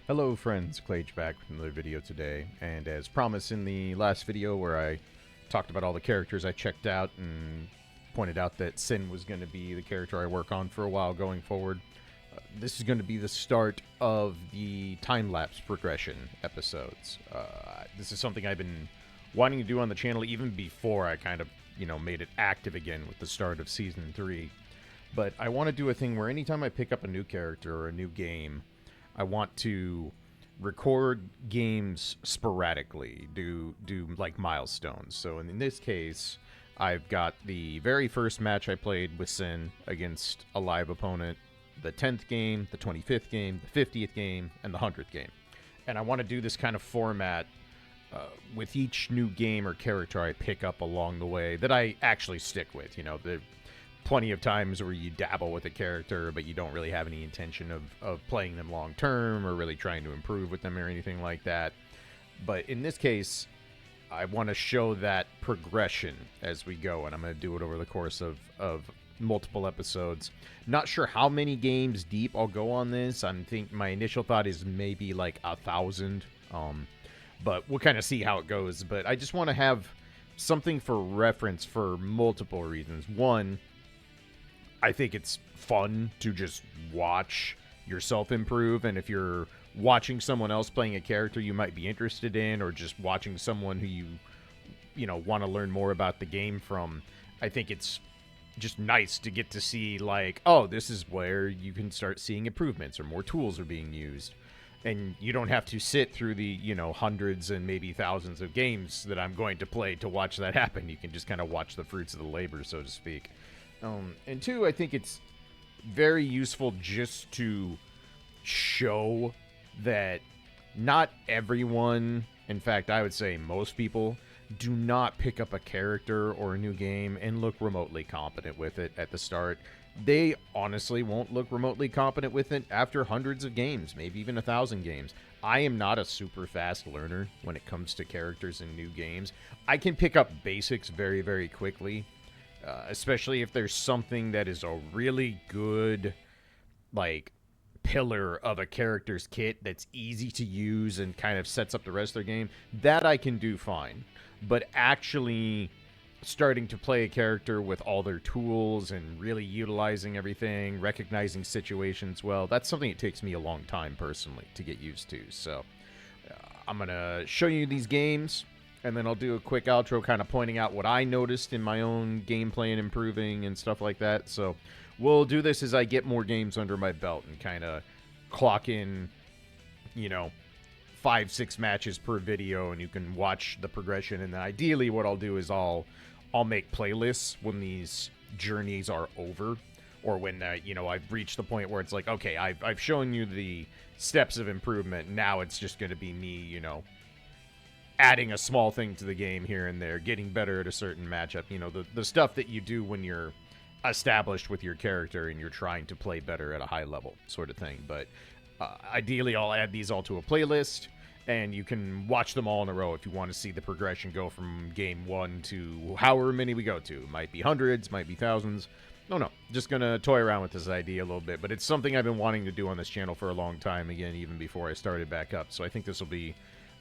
Hello friends, Clage back with another video today, and as promised in the last video where I talked about all the characters I checked out and pointed out that Sin was going to be the character I work on for a while going forward, this is going to be the start of the time-lapse progression episodes. This is something I've been wanting to do on the channel even before I kind of, made it active again with the start of Season 3. But I want to do a thing where anytime I pick up a new character or a new game, I want to record games sporadically, do like milestones. So in this case, I've got the very first match I played with Sin against a live opponent, the 10th game, the 25th game, the 50th game, and the 100th game. And I want to do this kind of format with each new game or character I pick up along the way that I actually stick with. The plenty of times where you dabble with a character, but you don't really have any intention of playing them long term or really trying to improve with them or anything like that. But in this case, I want to show that progression as we go, and I'm going to do it over the course of multiple episodes. Not sure how many games deep I'll go on this. I think my initial thought is maybe like 1,000, but we'll kind of see how it goes. But I just want to have something for reference for multiple reasons. One, I think it's fun to just watch yourself improve, and if you're watching someone else playing a character you might be interested in, or just watching someone who you want to learn more about the game from, I think it's just nice to get to see, like, oh, this is where you can start seeing improvements or more tools are being used. And you don't have to sit through the, hundreds and maybe thousands of games that I'm going to play to watch that happen. You can just kind of watch the fruits of the labor, so to speak. And two, I think it's very useful just to show that not everyone, in fact, I would say most people, do not pick up a character or a new game and look remotely competent with it at the start. They honestly won't look remotely competent with it after hundreds of games, maybe even 1,000 games. I am not a super fast learner when it comes to characters in new games. I can pick up basics very, very quickly. Especially if there's something that is a really good, pillar of a character's kit that's easy to use and kind of sets up the rest of their game, that I can do fine. But actually starting to play a character with all their tools and really utilizing everything, recognizing situations well, that's something it takes me a long time personally to get used to. So I'm going to show you these games, and then I'll do a quick outro kind of pointing out what I noticed in my own gameplay and improving and stuff like that. So we'll do this as I get more games under my belt and kind of clock in, 5-6 matches per video, and you can watch the progression. And then ideally what I'll do is I'll make playlists when these journeys are over, or when, I've reached the point where it's like, okay, I've shown you the steps of improvement. Now it's just going to be me, adding a small thing to the game here and there, getting better at a certain matchup, the stuff that you do when you're established with your character and you're trying to play better at a high level sort of thing. But ideally, I'll add these all to a playlist, and you can watch them all in a row if you want to see the progression go from game 1 to however many we go to. It might be hundreds, might be thousands. No, just gonna toy around with this idea a little bit, but it's something I've been wanting to do on this channel for a long time, again, even before I started back up. So I think this will be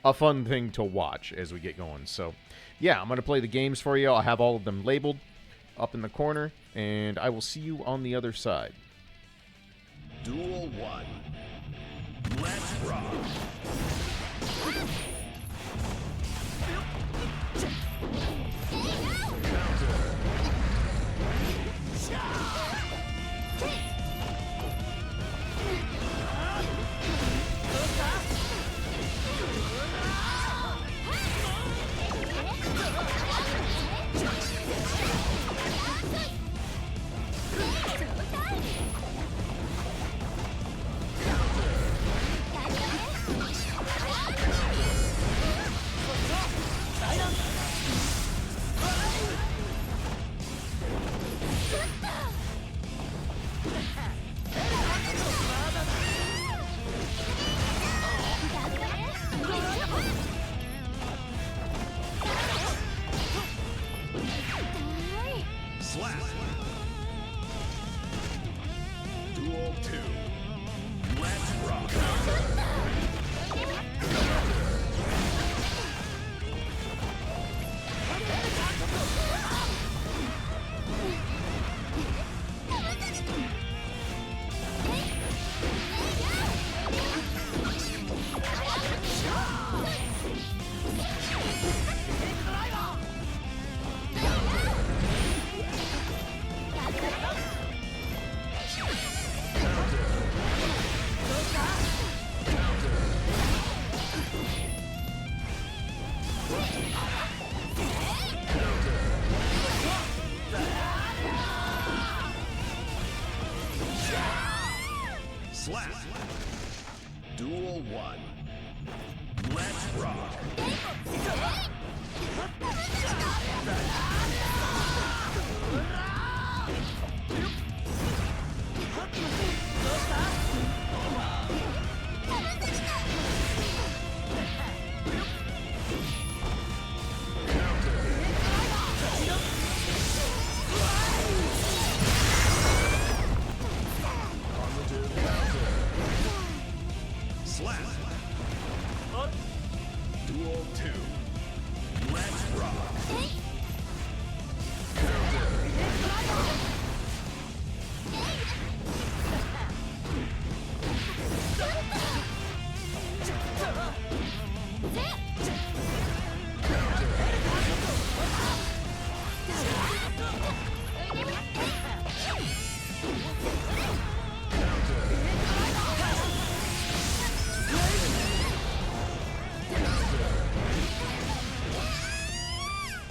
a fun thing to watch as we get going. So yeah, I'm going to play the games for you. I'll have all of them labeled up in the corner, and I will see you on the other side. Duel 1. Let's rock. Counter. Duel 1. Let's rock. Slap. Duel 2. Let's rock.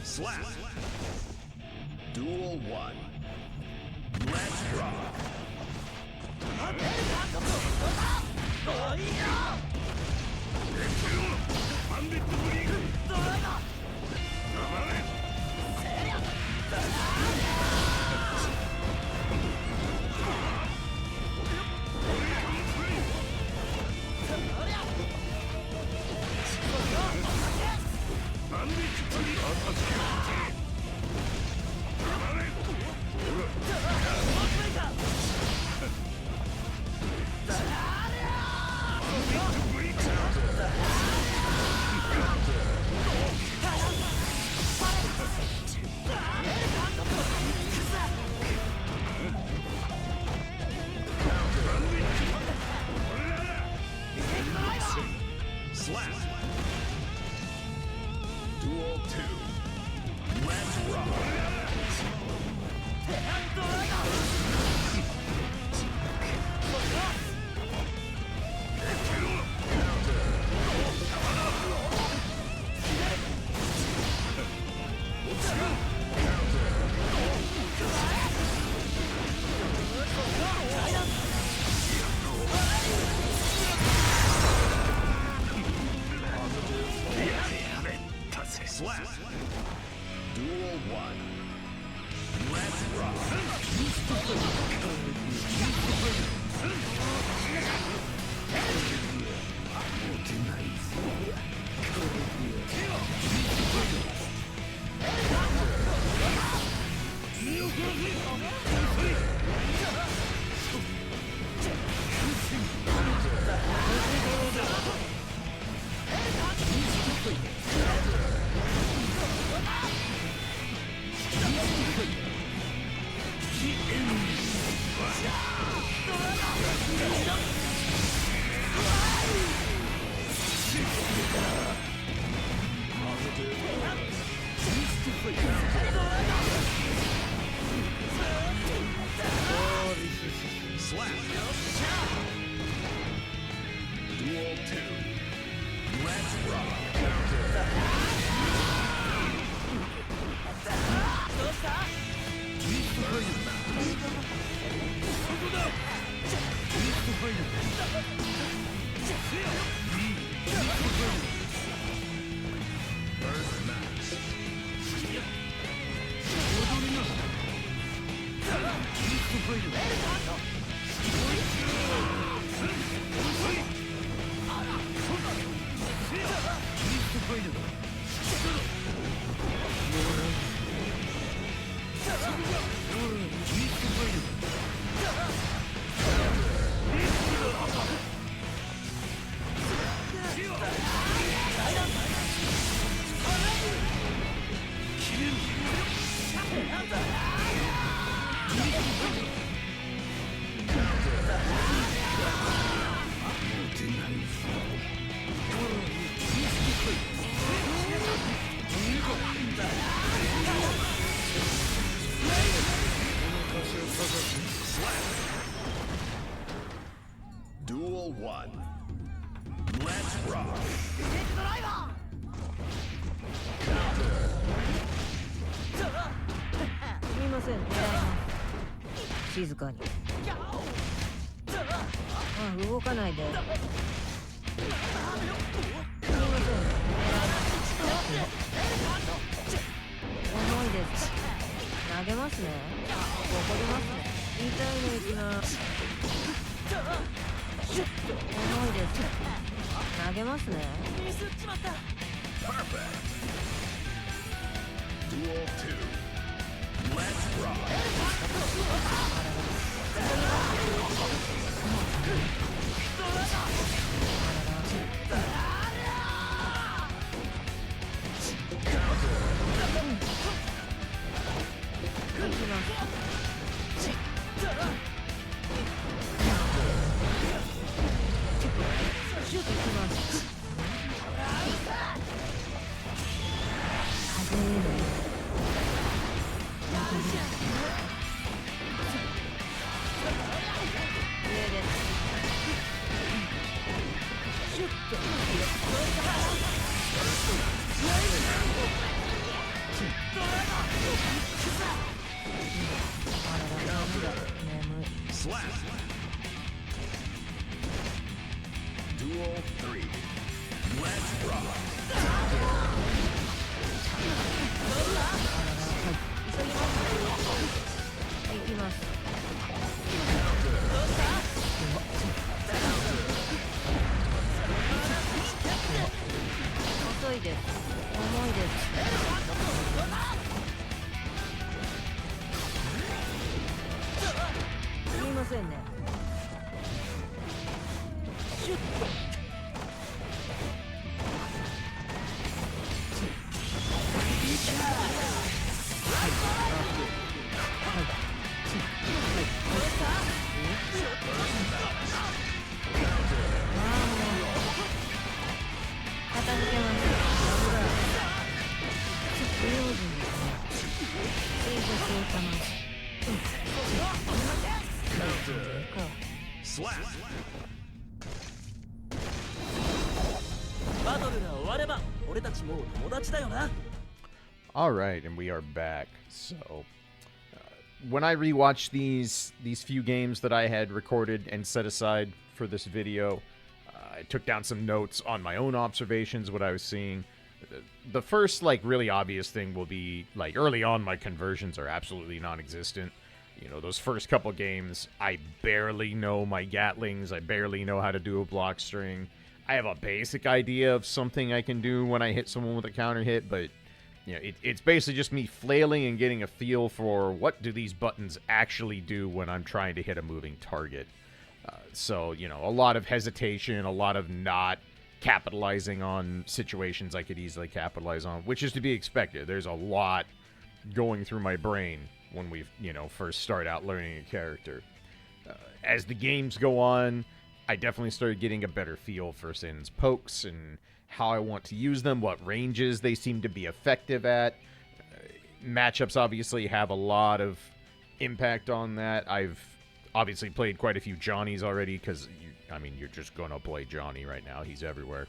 Slap. Duel 1. Let's rock. Slap. Duel 2. Let's rock. Slap. Duel 1. Let's rock. Slap. Duel 2. Let's rock. First match. Duel 1. Let's rock. すみません、狙います。静かに。あ、動かないで。重いです。投げますね。怒りますね。痛いのいきます。重いです。投げますね。ミスっちまった。Perfect. Duel 2. Let's rock. いきます。シュートいきます。風への上です。シュッと眠い。 Slap. Duel 3. Let's rock. 急ぎます。行きます。遅いです。重いです。すみませんね。シュッと片付けます。不用心ですね。追加していかます。Slap. バトルが終われば俺たちもう友達だよな。 All right, and we are back. So, when I rewatched these few games that I had recorded and set aside for this video, I took down some notes on my own observations, what I was seeing. The first, like, really obvious thing will be, like, early on, my conversions are absolutely non-existent. You know, those first couple games, I barely know my Gatlings. I barely know how to do a block string. I have a basic idea of something I can do when I hit someone with a counter hit, but you know, it's basically just me flailing and getting a feel for what do these buttons actually do when I'm trying to hit a moving target. So, you know, a lot of hesitation, a lot of not capitalizing on situations I could easily capitalize on, which is to be expected. There's a lot going through my brain when we, you know, first start out learning a character. As the games go on, I definitely started getting a better feel for Sin's pokes and how I want to use them, what ranges they seem to be effective at. Matchups obviously have a lot of impact on that. I've obviously played quite a few Johnnies already because, I mean, you're just going to play Johnny right now. He's everywhere.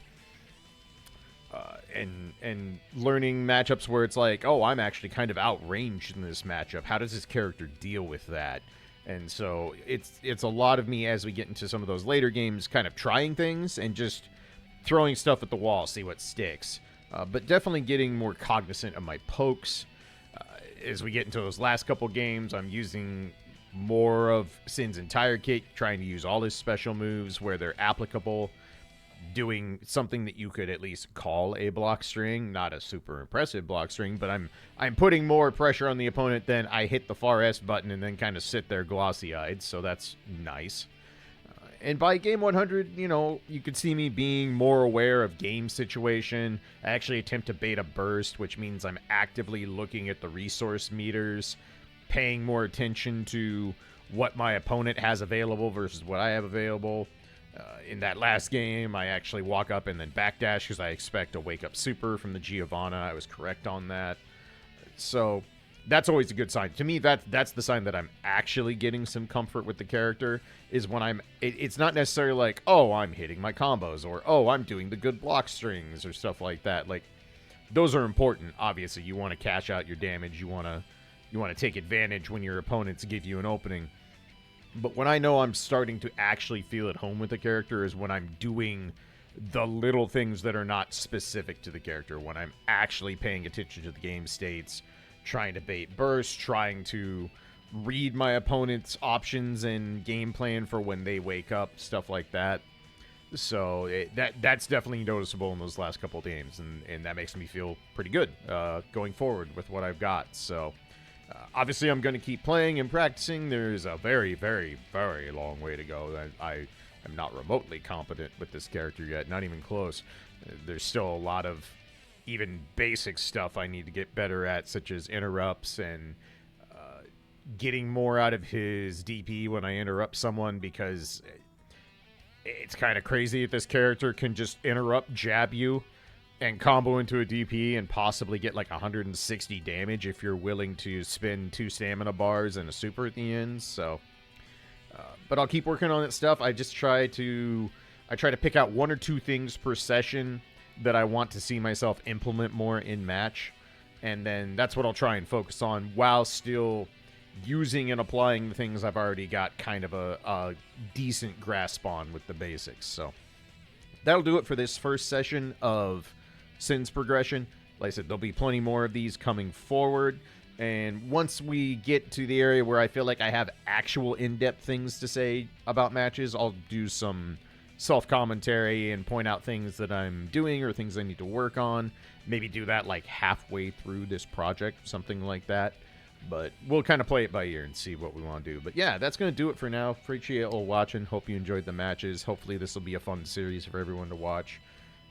And learning matchups where it's like, oh, I'm actually kind of outranged in this matchup. How does this character deal with that? And so it's a lot of me as we get into some of those later games kind of trying things and just throwing stuff at the wall, see what sticks. But definitely getting more cognizant of my pokes. As we get into those last couple games, I'm using more of Sin's entire kit, trying to use all his special moves where they're applicable, doing something that you could at least call a block string, not a super impressive block string, but I'm putting more pressure on the opponent than I hit the far S button and then kind of sit there glossy-eyed, so that's nice. And by game 100, you know, you could see me being more aware of game situation. I actually attempt to bait a burst, which means I'm actively looking at the resource meters, paying more attention to what my opponent has available versus what I have available. In that last game, I actually walk up and then backdash because I expect a wake-up super from the Giovanna. I was correct on that. So that's always a good sign. To me, that's the sign that I'm actually getting some comfort with the character, is when it's not necessarily like, oh, I'm hitting my combos, or, oh, I'm doing the good block strings, or stuff like that. Like, those are important, obviously. You want to cash out your damage. You want to take advantage when your opponents give you an opening. But when I know I'm starting to actually feel at home with the character is when I'm doing the little things that are not specific to the character, when I'm actually paying attention to the game states, trying to bait bursts, trying to read my opponent's options and game plan for when they wake up, stuff like that. So that's definitely noticeable in those last couple of games, and that makes me feel pretty good going forward with what I've got. So obviously I'm going to keep playing and practicing. There's a very, very, very long way to go. I am not remotely competent with this character yet, not even close. There's still a lot of even basic stuff I need to get better at, such as interrupts and getting more out of his DP when I interrupt someone, because it's kind of crazy that this character can just interrupt, jab you, and combo into a DP and possibly get like 160 damage if you're willing to spend 2 stamina bars and a super at the end. So, but I'll keep working on that stuff. I try to pick out 1 or 2 things per session that I want to see myself implement more in match, and then that's what I'll try and focus on while still using and applying the things I've already got kind of a decent grasp on with the basics. So that'll do it for this first session of Sin's progression. Like I said, there'll be plenty more of these coming forward, and once we get to the area where I feel like I have actual in-depth things to say about matches, I'll do some self-commentary and point out things that I'm doing or things I need to work on. Maybe do that like halfway through this project, something like that. But we'll kind of play it by ear and see what we want to do. But yeah, that's going to do it for now. Appreciate all watching. Hope you enjoyed the matches. Hopefully this will be a fun series for everyone to watch.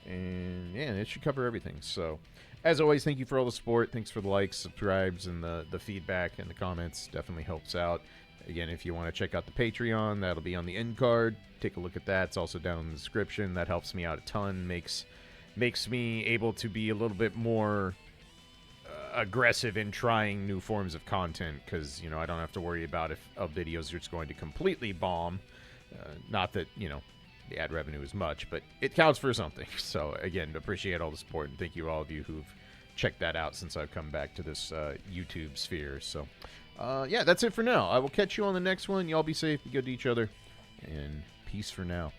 And yeah, it should cover everything. So as always, thank you for all the support. Thanks for the likes, subscribes, and the feedback and the comments. Definitely helps out. Again, if you want to check out the Patreon, that'll be on the end card. Take a look at that. It's also down in the description. That helps me out a ton. Makes me able to be a little bit more aggressive in trying new forms of content, because I don't have to worry about if a video is just going to completely bomb. Not that the ad revenue is much, but it counts for something. So again, appreciate all the support, and thank you all of you who've checked that out since I've come back to this YouTube sphere. So yeah, that's it for now. I will catch you on the next one. Y'all be safe, be good to each other, and peace for now.